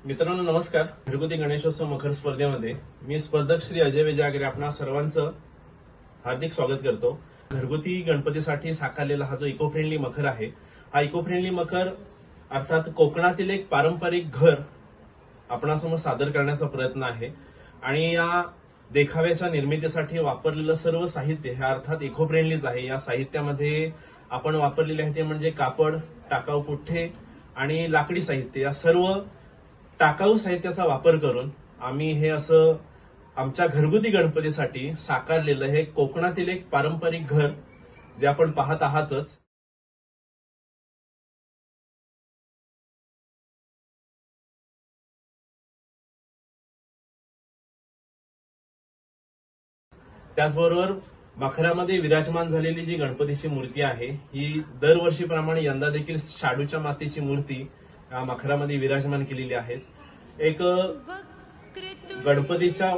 मित्रांनो नमस्कार. घरगुती गणेशोत्सव मखर स्पर्धेमध्ये मी स्पर्धक श्री अजय विजागरे आपणा सर्वांचं हार्दिक स्वागत करतो. घरगुती गणपतीसाठी साकारलेला हा जो इको फ्रेंडली मखर आहे, हा इको फ्रेंडली मखर अर्थात कोकणातील एक पारंपरिक घर आपणासमोर सादर करण्याचा प्रयत्न आहे. आणि या देखाव्याच्या निर्मितीसाठी वापरलेलं सर्व साहित्य हे अर्थात इको फ्रेंडलीच आहे. या साहित्यामध्ये आपण वापरलेले आहे ते म्हणजे कापड, टाकाऊ पुठ्ठे आणि लाकडी साहित्य. या सर्व टाकाऊ साहित्याचा वापर करून आम्ही हे असं आमच्या घरगुती गणपतीसाठी साकारलेलं हे कोकणातील एक पारंपरिक घर जे आपण पाहत आहातच. त्याचबरोबर मखरामध्ये विराजमान झालेली जी गणपतीची मूर्ती आहे ही दरवर्षीप्रमाणे यंदा देखील शाडूच्या मातीची मूर्ती या मखरामध्ये विराजमान केलेली आहे. एक गणपतीच्या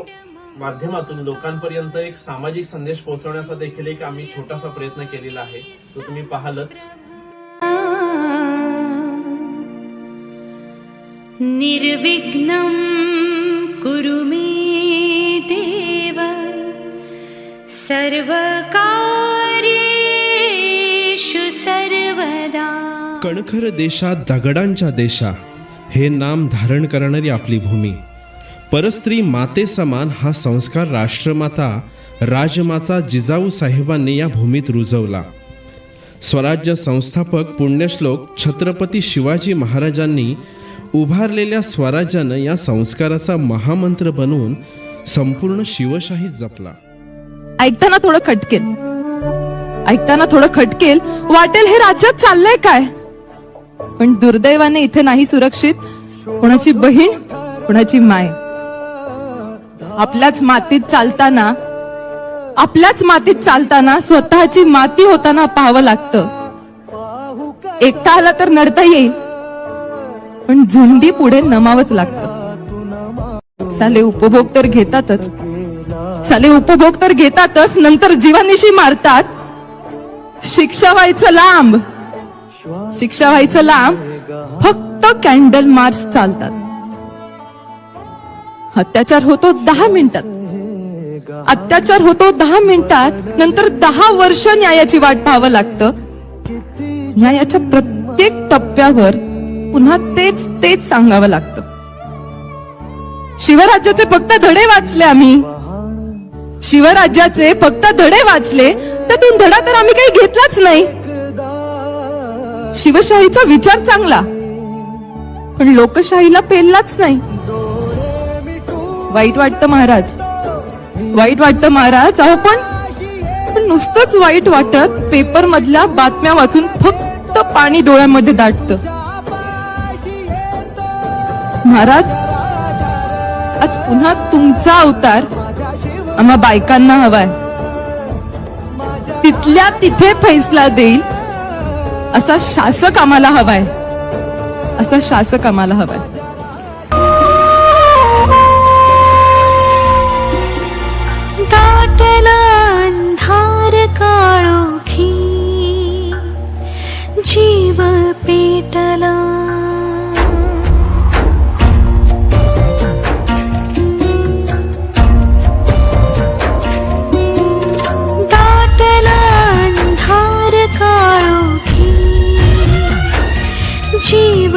माध्यमातून लोकांपर्यंत एक सामाजिक संदेश पोहोचवण्याचा देखील एक आम्ही छोटासा प्रयत्न केलेला आहे, तो तुम्ही पाहालच. निर्विघ्नं कुरु मे देव सर्वकार्येषु सर्वदा. कणखर देशात दगडांच्या देशा हे नाम धारण करणारी आपली भूमी. परस्त्री माते समान हा संस्कार राष्ट्रमाता राजमाता जिजाऊ साहेबांनी या भूमीत रुजवला. स्वराज्य संस्थापक पुण्यश्लोक छत्रपती शिवाजी महाराजांनी उभारलेल्या स्वराज्यानं या संस्काराचा महामंत्र बनवून संपूर्ण शिवशाही जपला. ऐकताना थोडं खटकेल वाटेल हे राज्यात चाललंय काय, पण दुर्दैवाने इथे नाही सुरक्षित कोणाची बहीण कोणाची माय. आपल्याच मातीत चालताना स्वतःची माती होताना पाहावं लागतं. एकटा आला तर नडता येईल, पण झुंडी पुढे नमावंच लागतं. साले उपभोग तर घेतातच, नंतर जीवानिशी मारतात. शिक्षा व्हायचं लांब फक्त कॅन्डल मार्च चालतात. अत्याचार होतो 10 मिनिटात, नंतर 10 वर्ष न्यायाची वाट पाहावं लागतं. न्यायाच्या प्रत्येक टप्प्यावर पुन्हा तेच सांगावं लागतं. शिवराज्याचे फक्त धडे वाचले, त्यातून धडा तर आम्ही काही घेतलाच नाही. शिवशाहीचा विचार चांगला, पण लोकशाहीला पेललाच नाही. वाईट वाटतं महाराज. अहो पण नुसतंच वाईट वाटत पेपर मधल्या बातम्या वाचून फक्त पाणी डोळ्यामध्ये दाटतं. महाराज, आज पुन्हा तुमचा अवतार आम्हा बायकांना हवाय. तिथल्या तिथे फैसला देईल असा शासक आम्हाला हवाय. दाटला अंधार काळोखी जीव पेटला. काळोखी जीव